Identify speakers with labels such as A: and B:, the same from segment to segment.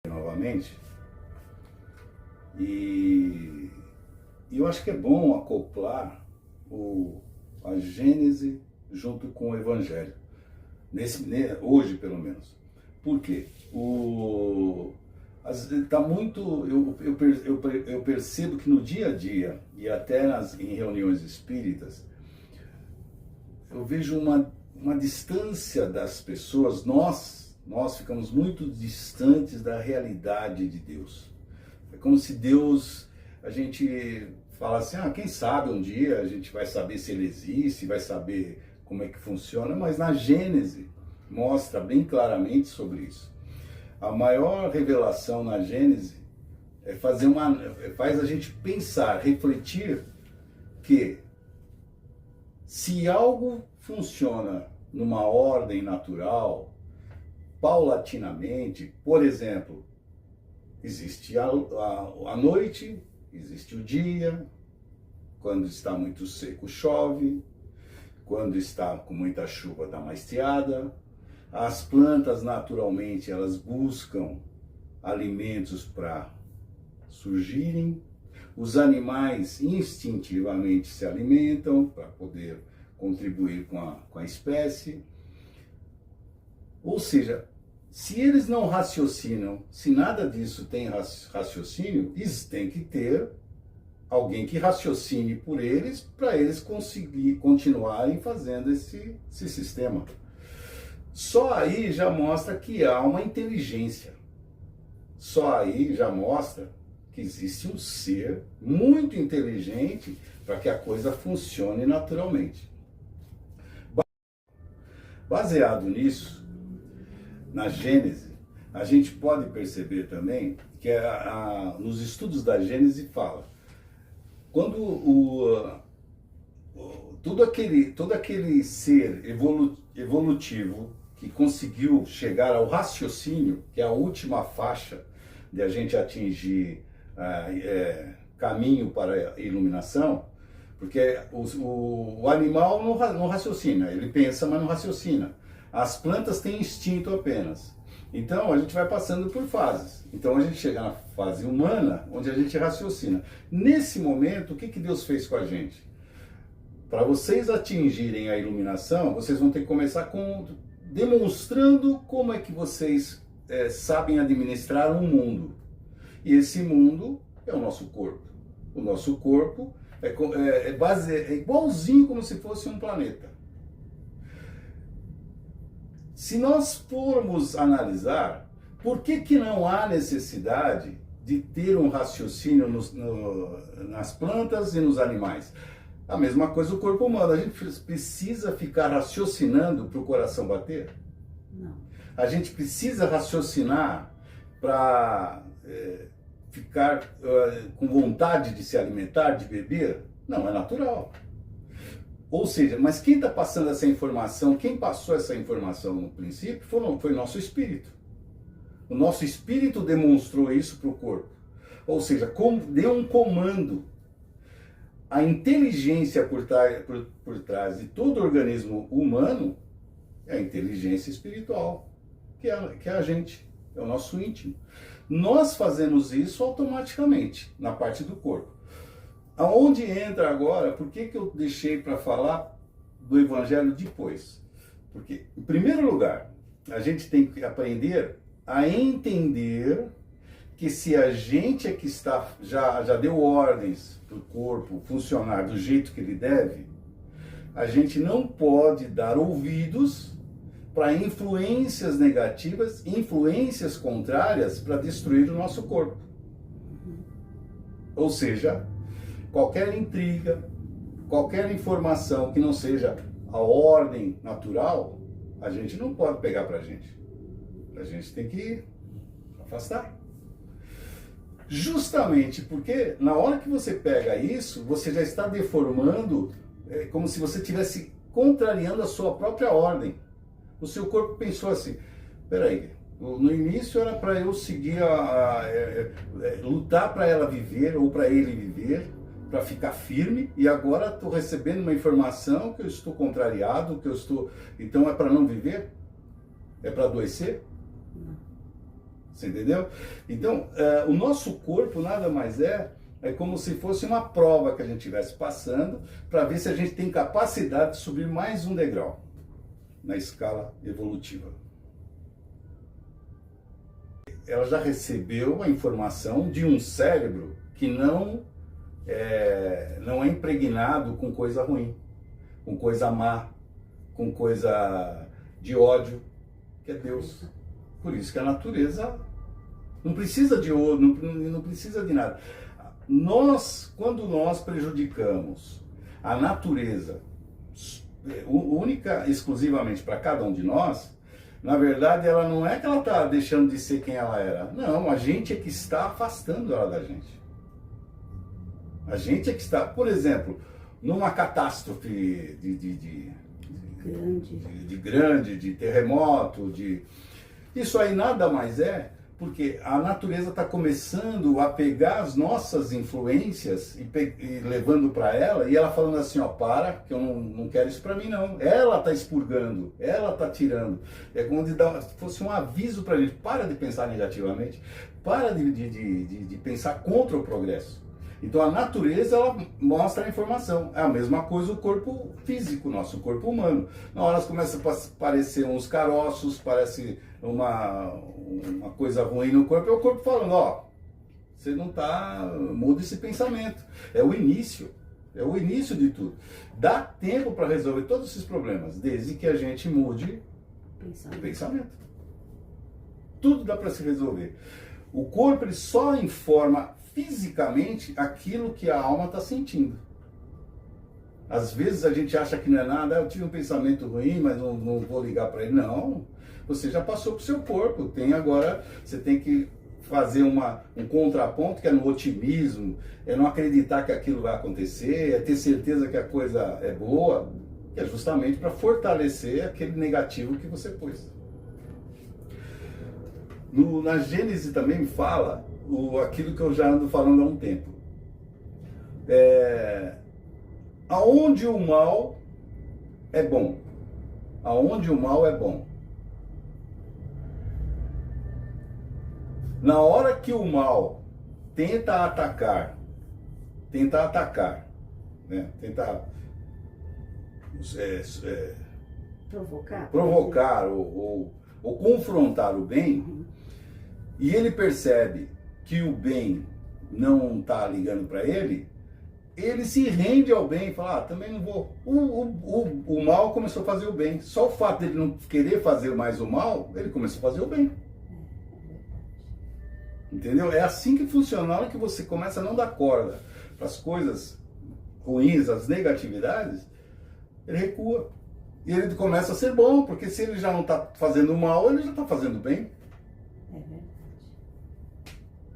A: novamente, e eu acho que é bom acoplar a Gênese junto com o Evangelho, hoje pelo menos. Por quê? Tá muito, eu percebo que no dia a dia, e até em reuniões espíritas, eu vejo uma distância das pessoas. Nós ficamos muito distantes da realidade de Deus. É como se Deus, a gente fala assim, quem sabe um dia a gente vai saber se ele existe, vai saber como é que funciona, mas na Gênese mostra bem claramente sobre isso. A maior revelação na Gênese faz a gente pensar, refletir que se algo funciona numa ordem natural, paulatinamente, por exemplo, existe a noite, existe o dia, quando está muito seco chove, quando está com muita chuva dá uma estiada, as plantas naturalmente elas buscam alimentos para surgirem, os animais instintivamente se alimentam para poder contribuir com a espécie. Ou seja, se eles não raciocinam, se nada disso tem raciocínio, eles têm que ter alguém que raciocine por eles, para eles continuarem fazendo esse sistema. Só aí já mostra que há uma inteligência. Só aí já mostra que existe um ser muito inteligente para que a coisa funcione naturalmente. Baseado nisso, na Gênese, a gente pode perceber também que nos estudos da Gênese fala, quando todo aquele ser evolutivo que conseguiu chegar ao raciocínio, que é a última faixa de a gente atingir caminho para a iluminação, porque o animal não raciocina, ele pensa, mas não raciocina. As plantas têm instinto apenas. Então a gente vai passando por fases. Então a gente chega na fase humana, onde a gente raciocina. Nesse momento, o que Deus fez com a gente? Para vocês atingirem a iluminação, vocês vão ter que começar demonstrando como é que vocês sabem administrar um mundo. E esse mundo é o nosso corpo. O nosso corpo é igualzinho como se fosse um planeta. Se nós formos analisar, por que não há necessidade de ter um raciocínio nas plantas e nos animais? A mesma coisa o corpo humano. A gente precisa ficar raciocinando para o coração bater?
B: Não.
A: A gente precisa raciocinar para ficar com vontade de se alimentar, de beber? Não, é natural. Ou seja, mas quem está passando essa informação, quem passou essa informação no princípio, foi o nosso espírito. O nosso espírito demonstrou isso para o corpo. Ou seja, deu um comando. A inteligência por trás de todo organismo humano é a inteligência espiritual, que é a gente, é o nosso íntimo. Nós fazemos isso automaticamente, na parte do corpo. Aonde entra agora, por que eu deixei para falar do Evangelho depois? Porque, em primeiro lugar, a gente tem que aprender a entender que se a gente é que já deu ordens para o corpo funcionar do jeito que ele deve, a gente não pode dar ouvidos para influências negativas, influências contrárias para destruir o nosso corpo. Ou seja, qualquer intriga, qualquer informação que não seja a ordem natural, a gente não pode pegar pra gente. A gente tem que afastar. Justamente porque na hora que você pega isso, você já está deformando, como se você estivesse contrariando a sua própria ordem. O seu corpo pensou assim, peraí, no início era para eu seguir, lutar para ela viver ou para ele viver, para ficar firme, e agora estou recebendo uma informação que eu estou contrariado, então é para não viver? É para adoecer? Você entendeu? Então, o nosso corpo nada mais é como se fosse uma prova que a gente estivesse passando para ver se a gente tem capacidade de subir mais um degrau na escala evolutiva. Ela já recebeu a informação de um cérebro que não é impregnado com coisa ruim, com coisa má, com coisa de ódio, que é Deus. Por isso que a natureza não precisa de ouro, não precisa de nada. Quando nós prejudicamos a natureza, única, exclusivamente para cada um de nós, na verdade ela não é que ela está deixando de ser quem ela era. Não, a gente é que está afastando ela da gente. A gente é que está, por exemplo, numa catástrofe de terremoto, isso aí nada mais porque a natureza está começando a pegar as nossas influências e levando para ela, e ela falando assim, ó, para, que eu não quero isso para mim não. Ela está expurgando, ela está tirando. É como se fosse um aviso para a gente, para de pensar negativamente, para de pensar contra o progresso. Então a natureza, ela mostra a informação. É a mesma coisa o corpo físico, nosso corpo humano. Na hora começa a aparecer uns caroços, parece uma coisa ruim no corpo, é o corpo falando, ó, você não tá, muda esse pensamento. É o início de tudo. Dá tempo para resolver todos esses problemas, desde que a gente mude o pensamento. Tudo dá para se resolver. O corpo, ele só informa fisicamente aquilo que a alma está sentindo. Às vezes a gente acha que não é nada, eu tive um pensamento ruim, mas não vou ligar para ele. Não, você já passou para o seu corpo. Você tem que fazer um contraponto, que é no otimismo, é não acreditar que aquilo vai acontecer, é ter certeza que a coisa é boa, que é justamente para fortalecer aquele negativo que você pôs. Na Gênesis também fala aquilo que eu já ando falando há um tempo. Aonde o mal é bom. Aonde o mal é bom. Na hora que o mal tenta atacar, né? Tenta provocar ou confrontar o bem, e ele percebe que o bem não está ligando para ele se rende ao bem e fala, também não vou. O mal começou a fazer o bem. Só o fato dele não querer fazer mais o mal, ele começou a fazer o bem. Entendeu? É assim que funciona. Na hora que você começa a não dar corda para as coisas ruins, as negatividades, ele recua. E ele começa a ser bom, porque se ele já não está fazendo mal, ele já está fazendo bem.
B: É verdade.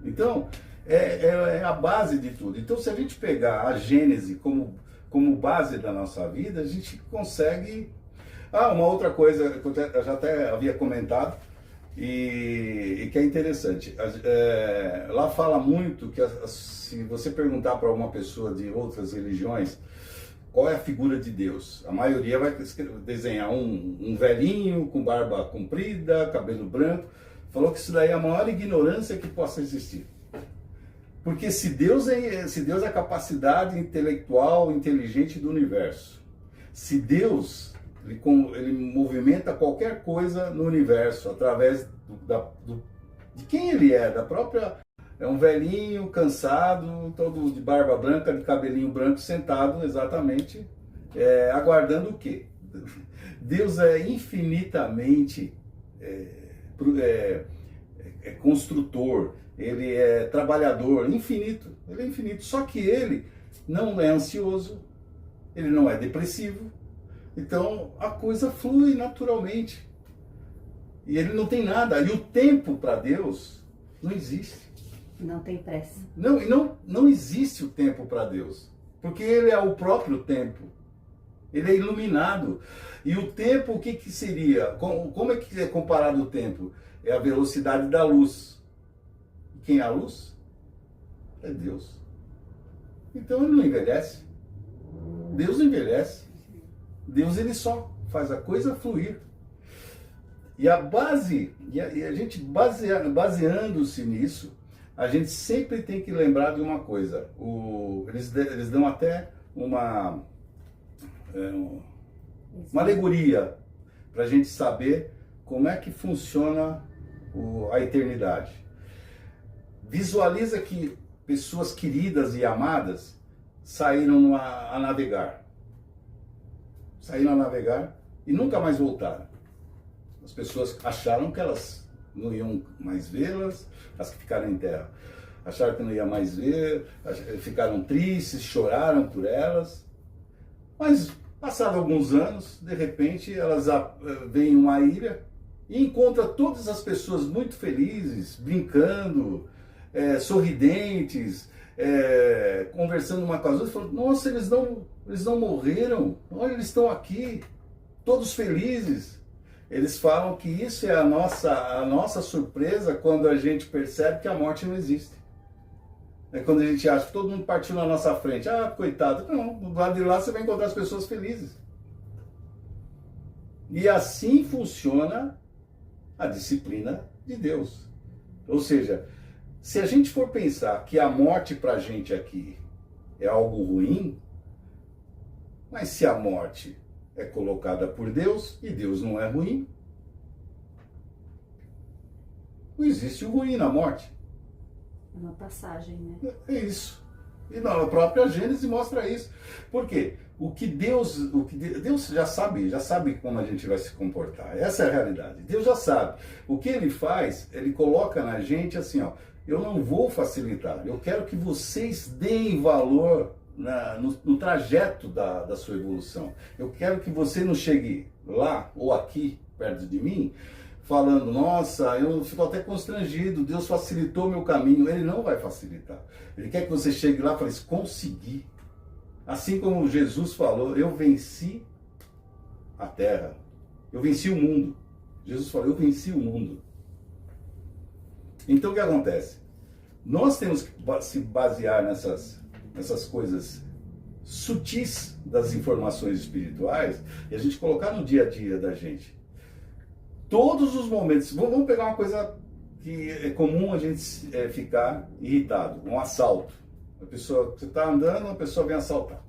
A: Então, é a base de tudo. Então, se a gente pegar a Gênese como base da nossa vida, a gente consegue... uma outra coisa que eu já até havia comentado, e que é interessante. Lá fala muito que se você perguntar para uma pessoa de outras religiões qual é a figura de Deus, a maioria vai desenhar um velhinho com barba comprida, cabelo branco. Falou que isso daí é a maior ignorância que possa existir. Porque se Deus é a capacidade intelectual, inteligente do universo, se Deus ele movimenta qualquer coisa no universo através de quem ele é, da própria... É um velhinho, cansado, todo de barba branca, de cabelinho branco, sentado exatamente, aguardando o quê? Deus é infinitamente construtor, ele é trabalhador, infinito, ele é infinito. Só que ele não é ansioso, ele não é depressivo, então a coisa flui naturalmente. E ele não tem nada, e o tempo para Deus não existe.
B: Não tem pressa.
A: Não existe o tempo para Deus, porque ele é o próprio tempo. Ele é iluminado. E o tempo, o que seria? Como é que é comparado o tempo? É a velocidade da luz. Quem é a luz? É Deus. Então ele não envelhece. Deus não envelhece. Deus, ele só faz a coisa fluir. E a base, e a gente baseando-se nisso, a gente sempre tem que lembrar de uma coisa. Eles dão até uma alegoria para a gente saber como é que funciona a eternidade. Visualiza que pessoas queridas e amadas saíram a navegar. Saíram a navegar e nunca mais voltaram. As pessoas acharam que elas não iam mais vê-las, as que ficaram em terra acharam que não iam mais ver, ficaram tristes, choraram por elas. Mas, passados alguns anos, de repente, elas veem uma ilha e encontram todas as pessoas muito felizes, brincando, sorridentes, conversando uma com as outras, falando, nossa, eles não morreram, olha, eles estão aqui, todos felizes. Eles falam que isso é a nossa surpresa quando a gente percebe que a morte não existe. É quando a gente acha que todo mundo partiu na nossa frente. Ah, coitado. Não, do lado de lá você vai encontrar as pessoas felizes. E assim funciona a disciplina de Deus. Ou seja, se a gente for pensar que a morte pra gente aqui é algo ruim, mas se a morte é colocada por Deus, e Deus não é ruim, não existe o ruim na morte.
B: É uma passagem, né?
A: É isso. E a própria Gênesis mostra isso. Por quê? Deus já sabe como a gente vai se comportar. Essa é a realidade. Deus já sabe. O que ele faz, ele coloca na gente assim, ó, eu não vou facilitar, eu quero que vocês deem valor no trajeto da sua evolução. Eu quero que você não chegue lá ou aqui, perto de mim, falando, nossa, eu fico até constrangido, Deus facilitou meu caminho. Ele não vai facilitar. Ele quer que você chegue lá e fale, consegui. Assim como Jesus falou, eu venci a terra, eu venci o mundo. Jesus falou, eu venci o mundo. Então o que acontece? Nós temos que se basear nessas coisas sutis das informações espirituais e a gente colocar no dia a dia da gente. Todos os momentos, vamos pegar uma coisa que é comum a gente ficar irritado, um assalto. Você está andando, uma pessoa vem assaltar.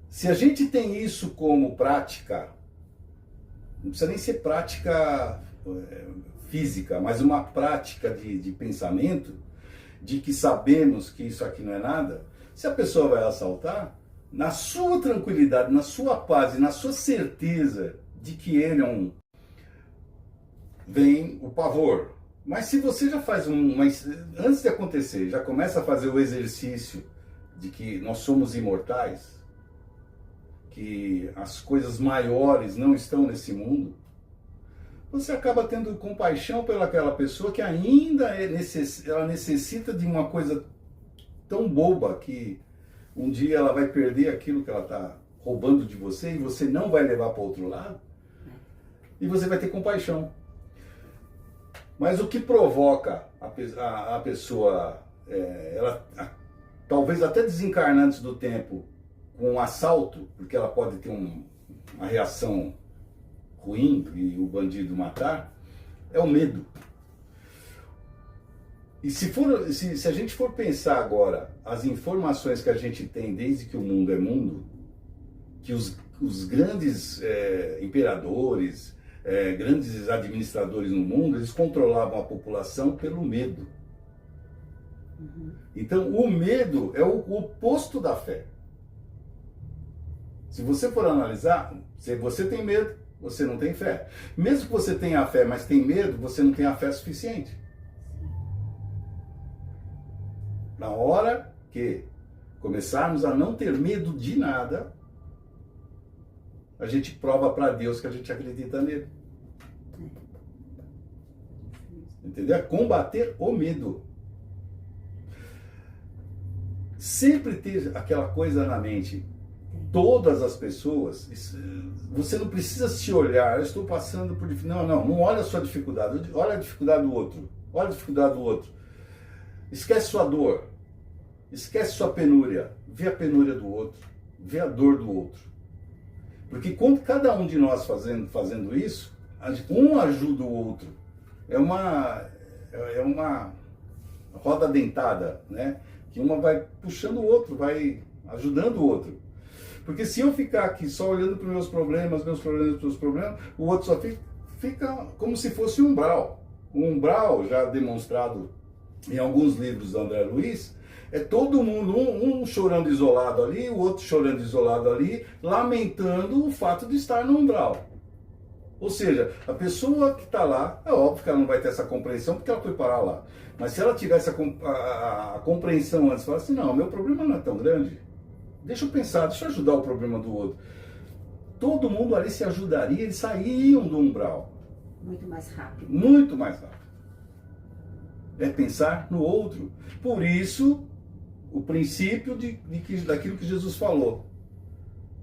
A: Se a gente tem isso como prática, não precisa nem ser prática física, mas uma prática de pensamento, de que sabemos que isso aqui não é nada, se a pessoa vai assaltar, na sua tranquilidade, na sua paz e na sua certeza de que ele vem o pavor. Mas se você já faz antes de acontecer, já começa a fazer o exercício de que nós somos imortais, que as coisas maiores não estão nesse mundo, você acaba tendo compaixão pelaquela pessoa que ainda ela necessita de uma coisa tão boba que um dia ela vai perder aquilo que ela está roubando de você e você não vai levar para o outro lado e você vai ter compaixão. Mas o que provoca a pessoa, talvez até desencarnar antes do tempo, com um assalto, porque ela pode ter uma reação ruim e o bandido matar, é o medo. E se a gente for pensar agora as informações que a gente tem desde que o mundo é mundo, que os grandes imperadores, grandes administradores no mundo, eles controlavam a população pelo medo. Uhum. Então, o medo é o oposto da fé. Se você for analisar, se você tem medo, você não tem fé. Mesmo que você tenha a fé, mas tem medo, você não tem a fé suficiente. Na hora que começarmos a não ter medo de nada, a gente prova para Deus que a gente acredita nele. Entendeu? É combater o medo. Sempre ter aquela coisa na mente. Todas as pessoas, você não precisa se olhar, eu estou passando por dificuldade. Não olha a sua dificuldade, olha a dificuldade do outro. Olha a dificuldade do outro. Esquece sua dor. Esquece sua penúria. Vê a penúria do outro. Vê a dor do outro. Porque quando cada um de nós fazendo isso, um ajuda o outro. É uma roda dentada, né? Que uma vai puxando o outro, vai ajudando o outro. Porque se eu ficar aqui só olhando para os meus problemas, o outro só fica como se fosse um umbral. Um umbral, já demonstrado em alguns livros do André Luiz, é todo mundo, um chorando isolado ali, o outro chorando isolado ali, lamentando o fato de estar no umbral. Ou seja, a pessoa que está lá, é óbvio que ela não vai ter essa compreensão porque ela foi parar lá. Mas se ela tivesse a compreensão antes, falar assim, não, meu problema não é tão grande, deixa eu pensar, deixa eu ajudar o problema do outro. Todo mundo ali se ajudaria, eles saíam do umbral.
B: Muito mais rápido.
A: Muito mais rápido. É pensar no outro. Por isso, o princípio daquilo que Jesus falou.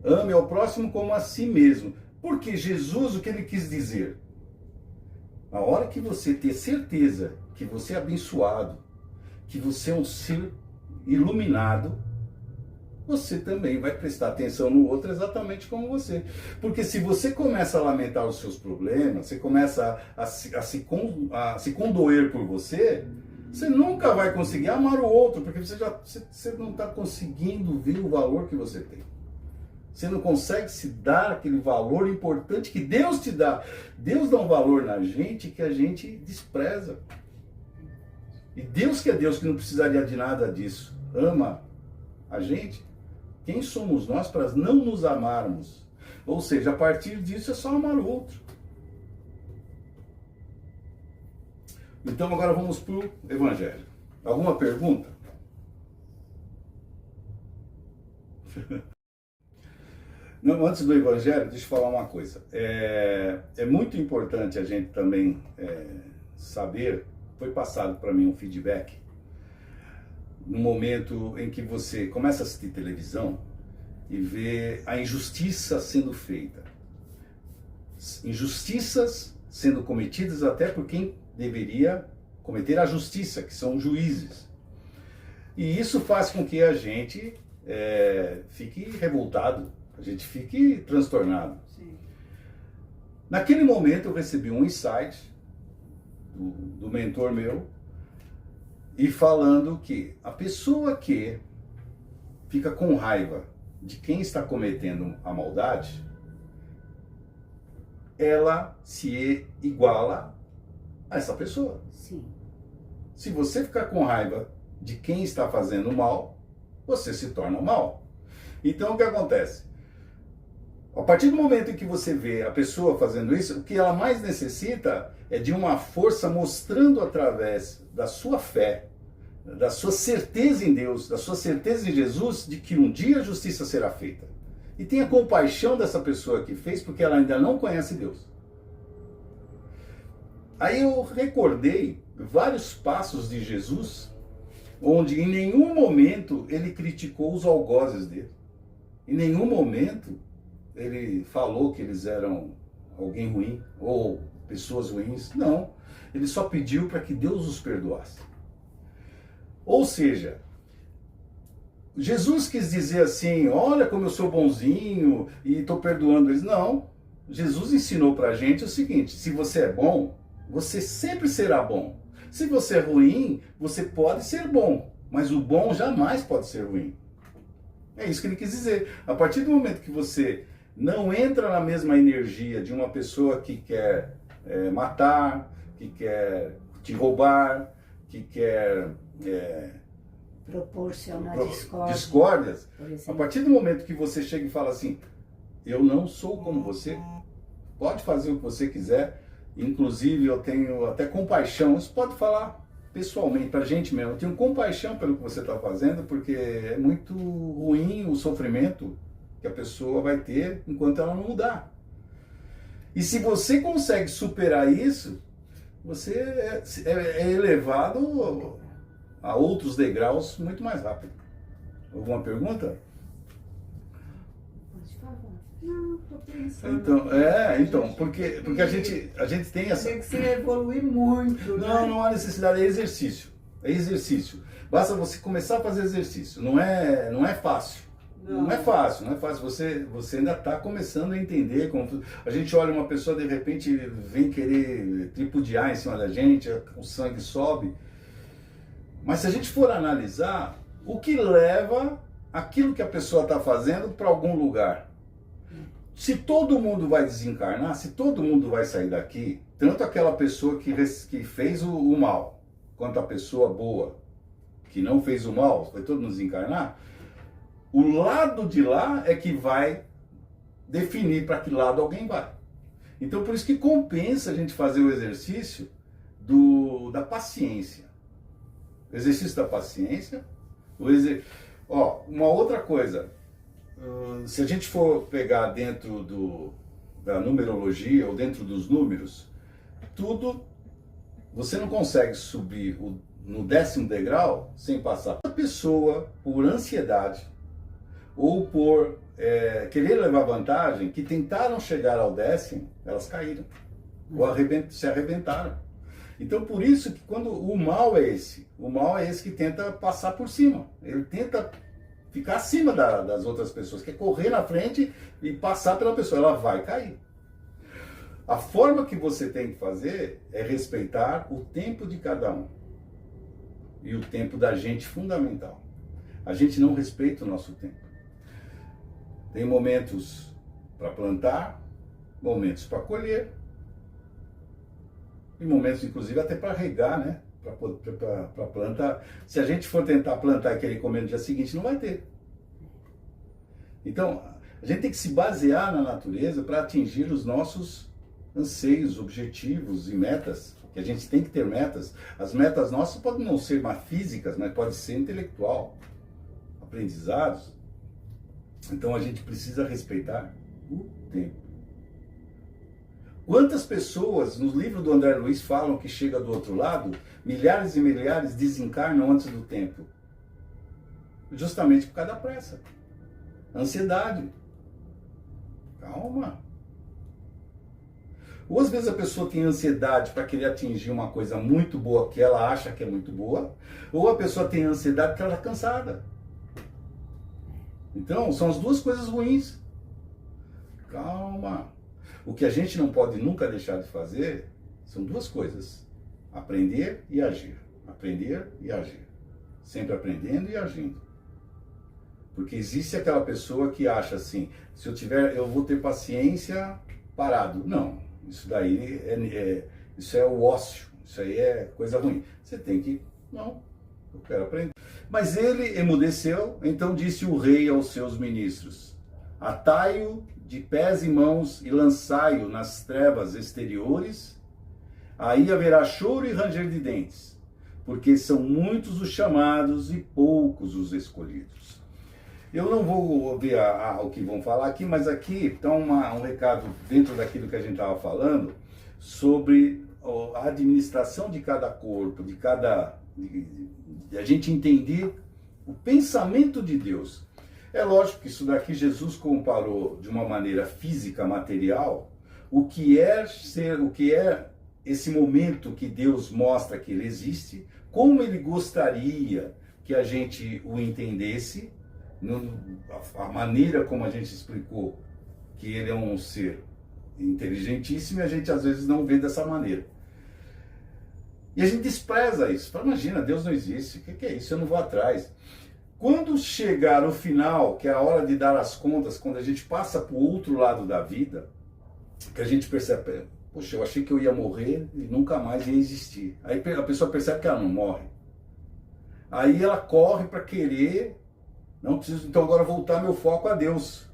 A: Ame ao próximo como a si mesmo. Porque Jesus, o que ele quis dizer? A hora que você ter certeza que você é abençoado, que você é um ser iluminado, você também vai prestar atenção no outro exatamente como você. Porque se você começa a lamentar os seus problemas, você começa a se condoer por você, você nunca vai conseguir amar o outro, porque você não está conseguindo ver o valor que você tem. Você não consegue se dar aquele valor importante que Deus te dá. Deus dá um valor na gente que a gente despreza. E Deus que é Deus, que não precisaria de nada disso, ama a gente. Quem somos nós para não nos amarmos? Ou seja, a partir disso é só amar o outro. Então agora vamos para o Evangelho. Alguma pergunta? Não, antes do Evangelho, deixa eu falar uma coisa. É muito importante a gente também saber, foi passado para mim um feedback, no momento em que você começa a assistir televisão e vê a injustiça sendo feita. Injustiças sendo cometidas até por quem deveria cometer a justiça, que são os juízes. E isso faz com que a gente fique revoltado, a gente fique transtornado.
B: Sim.
A: Naquele momento eu recebi um insight do mentor meu, e falando que a pessoa que fica com raiva de quem está cometendo a maldade, ela se iguala a essa pessoa.
B: Sim.
A: Se você ficar com raiva de quem está fazendo mal, você se torna mal. Então o que acontece? A partir do momento em que você vê a pessoa fazendo isso, o que ela mais necessita é de uma força mostrando através da sua fé, da sua certeza em Deus, da sua certeza em Jesus, de que um dia a justiça será feita. E tenha compaixão dessa pessoa que fez, porque ela ainda não conhece Deus. Aí eu recordei vários passos de Jesus, onde em nenhum momento ele criticou os algozes dele. Em nenhum momento ele falou que eles eram alguém ruim ou pessoas ruins. Não. Ele só pediu para que Deus os perdoasse. Ou seja, Jesus quis dizer assim, olha como eu sou bonzinho e estou perdoando eles. Não. Jesus ensinou para a gente o seguinte, se você é bom, você sempre será bom. Se você é ruim, você pode ser bom, mas o bom jamais pode ser ruim. É isso que ele quis dizer. A partir do momento que você não entra na mesma energia de uma pessoa que quer matar, que quer te roubar, que quer
B: proporcionar
A: discórdias, a partir do momento que você chega e fala assim, eu não sou como você, pode fazer o que você quiser, inclusive eu tenho até compaixão, você pode falar pessoalmente pra gente mesmo, eu tenho compaixão pelo que você está fazendo, porque é muito ruim o sofrimento que a pessoa vai ter enquanto ela não mudar. E se você consegue superar isso, você é elevado a outros degraus muito mais rápido. Alguma pergunta?
B: Pode falar.
C: Não, tô pensando.
A: Então, porque a gente tem essa...
C: Tem que se evoluir muito, né?
A: Não há necessidade, é exercício. É exercício. Basta você começar a fazer exercício. Não é fácil. Não é fácil, não é fácil. Você ainda está começando a entender como. A gente olha uma pessoa, de repente, vem querer tripudiar em cima da gente, o sangue sobe. Mas se a gente for analisar, o que leva aquilo que a pessoa está fazendo para algum lugar? Se todo mundo vai desencarnar, se todo mundo vai sair daqui, tanto aquela pessoa que fez o mal, quanto a pessoa boa que não fez o mal, vai todo mundo desencarnar, o lado de lá é que vai definir para que lado alguém vai. Então por isso que compensa a gente fazer o exercício da paciência. O exercício da paciência. Uma outra coisa, se a gente for pegar dentro da numerologia ou dentro dos números, tudo, você não consegue subir no 10º degrau sem passar. A pessoa, por ansiedade ou por querer levar vantagem, que tentaram chegar ao 10º, elas caíram ou se arrebentaram. Então por isso que quando o mal é esse que tenta passar por cima, ele tenta ficar acima das outras pessoas, quer correr na frente e passar pela pessoa, ela vai cair. A forma que você tem que fazer é respeitar o tempo de cada um. E o tempo da gente fundamental. A gente não respeita o nosso tempo. Tem momentos para plantar, momentos para colher, e momentos inclusive até para regar, né? Para plantar. Se a gente for tentar plantar e querer comer no dia seguinte, não vai ter. Então, a gente tem que se basear na natureza para atingir os nossos anseios, objetivos e metas. Que a gente tem que ter metas. As metas nossas podem não ser mais físicas, mas pode ser intelectual, aprendizados. Então a gente precisa respeitar o tempo. Quantas pessoas nos livros do André Luiz falam que chega do outro lado, milhares e milhares desencarnam antes do tempo? Justamente por causa da pressa. Ansiedade. Calma. Ou às vezes a pessoa tem ansiedade para querer atingir uma coisa muito boa que ela acha que é muito boa, ou a pessoa tem ansiedade porque ela está cansada. Então, são as duas coisas ruins. Calma. O que a gente não pode nunca deixar de fazer são duas coisas: aprender e agir. Aprender e agir. Sempre aprendendo e agindo. Porque existe aquela pessoa que acha assim, se eu vou ter paciência parado. Não, isso daí isso é o ócio, isso aí é coisa ruim. Você tem que, não, eu quero aprender. Mas ele emudeceu, então disse o rei aos seus ministros: atai-o de pés e mãos e lançai-o nas trevas exteriores, aí haverá choro e ranger de dentes, porque são muitos os chamados e poucos os escolhidos. Eu não vou ouvir o que vão falar aqui, mas aqui está um recado dentro daquilo que a gente estava falando, sobre a administração de cada corpo, de a gente entender o pensamento de Deus. É lógico que isso daqui Jesus comparou de uma maneira física, material, o que é esse momento que Deus mostra que ele existe, como ele gostaria que a gente o entendesse, a maneira como a gente explicou que ele é um ser inteligentíssimo, e a gente às vezes não vê dessa maneira. E a gente despreza isso. Fala, imagina, Deus não existe, o que é isso? Eu não vou atrás. Quando chegar o final, que é a hora de dar as contas, quando a gente passa para o outro lado da vida, que a gente percebe, poxa, eu achei que eu ia morrer e nunca mais ia existir. Aí a pessoa percebe que ela não morre. Aí ela corre para querer, não preciso então agora voltar meu foco a Deus.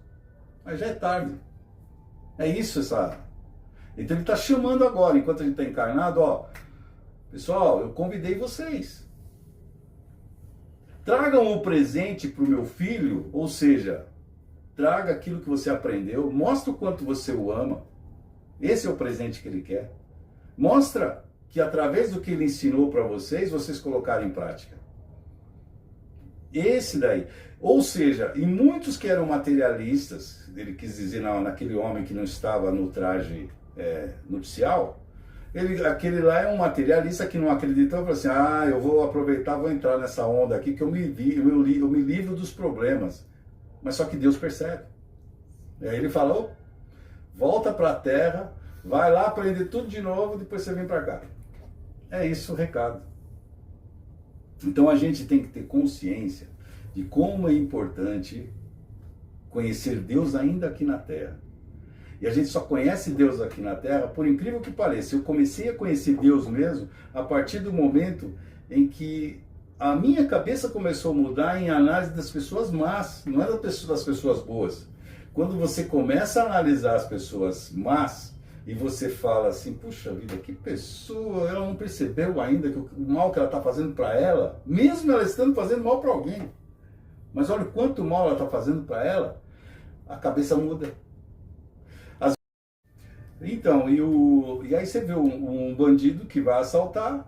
A: Mas já é tarde. É isso essa... Então ele está chamando agora, enquanto a gente está encarnado, ó, pessoal, eu convidei vocês. Tragam o presente para o meu filho, ou seja, traga aquilo que você aprendeu, mostra o quanto você o ama. Esse é o presente que ele quer. Mostra que através do que ele ensinou para vocês colocaram em prática. Esse daí. Ou seja, e muitos que eram materialistas, ele quis dizer naquele homem que não estava no traje nupcial, aquele lá é um materialista que não acreditou, falou assim, eu vou aproveitar, vou entrar nessa onda aqui que eu me livro dos problemas. Mas só que Deus percebe. E aí ele fala, "Ô, volta para a terra, vai lá aprender tudo de novo, depois você vem para cá." É isso o recado. Então a gente tem que ter consciência de como é importante conhecer Deus ainda aqui na terra. E a gente só conhece Deus aqui na terra, por incrível que pareça. Eu comecei a conhecer Deus mesmo a partir do momento em que a minha cabeça começou a mudar em análise das pessoas más, não é das pessoas boas. Quando você começa a analisar as pessoas más e você fala assim, puxa vida, que pessoa, ela não percebeu ainda que o mal que ela está fazendo para ela, mesmo ela estando fazendo mal para alguém. Mas olha o quanto mal ela está fazendo para ela, a cabeça muda. Então, e aí você vê um bandido que vai assaltar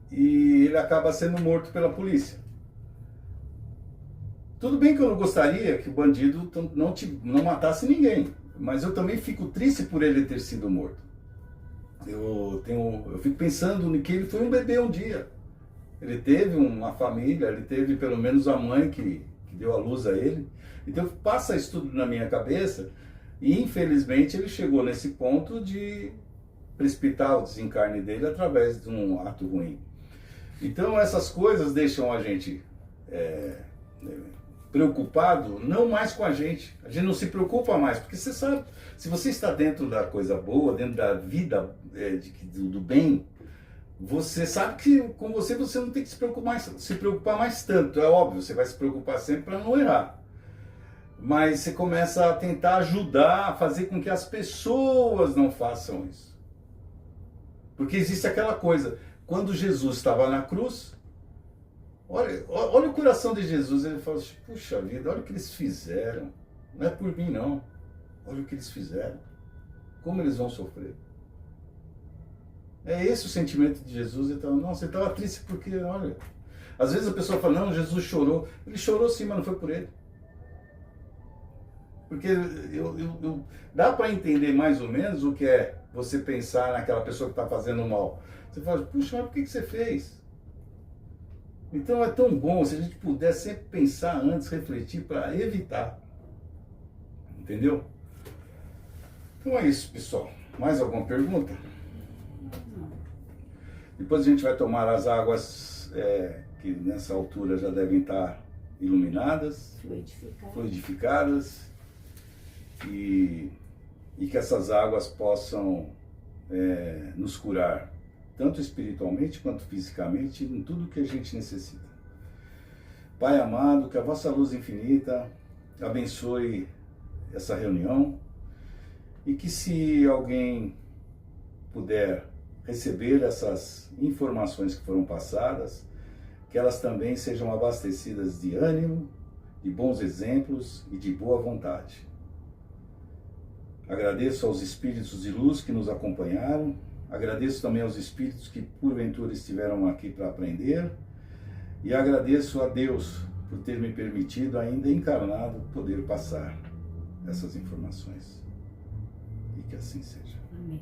A: e ele acaba sendo morto pela polícia. Tudo bem que eu não gostaria que o bandido não matasse ninguém, mas eu também fico triste por ele ter sido morto. Eu fico pensando que ele foi um bebê um dia. Ele teve uma família, ele teve pelo menos a mãe que deu a luz a ele. Então passa isso tudo na minha cabeça e infelizmente ele chegou nesse ponto de precipitar o desencarne dele através de um ato ruim. Então essas coisas deixam a gente preocupado, não mais com a gente não se preocupa mais, porque você sabe, se você está dentro da coisa boa, dentro da vida do bem, você sabe que com você não tem que se preocupar mais tanto, é óbvio, você vai se preocupar sempre para não errar. Mas você começa a tentar ajudar a fazer com que as pessoas não façam isso. Porque existe aquela coisa, quando Jesus estava na cruz, olha o coração de Jesus, ele fala assim, puxa vida, olha o que eles fizeram, não é por mim não, olha o que eles fizeram, como eles vão sofrer. É esse o sentimento de Jesus. Então, nossa, ele estava triste porque, olha, às vezes a pessoa fala, não, Jesus chorou. Ele chorou sim, mas não foi por ele. Porque dá para entender mais ou menos o que é você pensar naquela pessoa que está fazendo mal. Você fala, puxa, mas por que você fez? Então é tão bom se a gente puder sempre pensar antes, refletir para evitar. Entendeu? Então é isso, pessoal. Mais alguma pergunta? Depois a gente vai tomar as águas que nessa altura já devem estar iluminadas, fluidificadas, e que essas águas possam nos curar, tanto espiritualmente quanto fisicamente, em tudo que a gente necessita. Pai amado, que a vossa luz infinita abençoe essa reunião, e que se alguém puder receber essas informações que foram passadas, que elas também sejam abastecidas de ânimo, de bons exemplos e de boa vontade. Agradeço aos espíritos de luz que nos acompanharam, agradeço também aos espíritos que porventura estiveram aqui para aprender, e agradeço a Deus por ter me permitido, ainda encarnado, poder passar essas informações. E que assim seja.
B: Amém.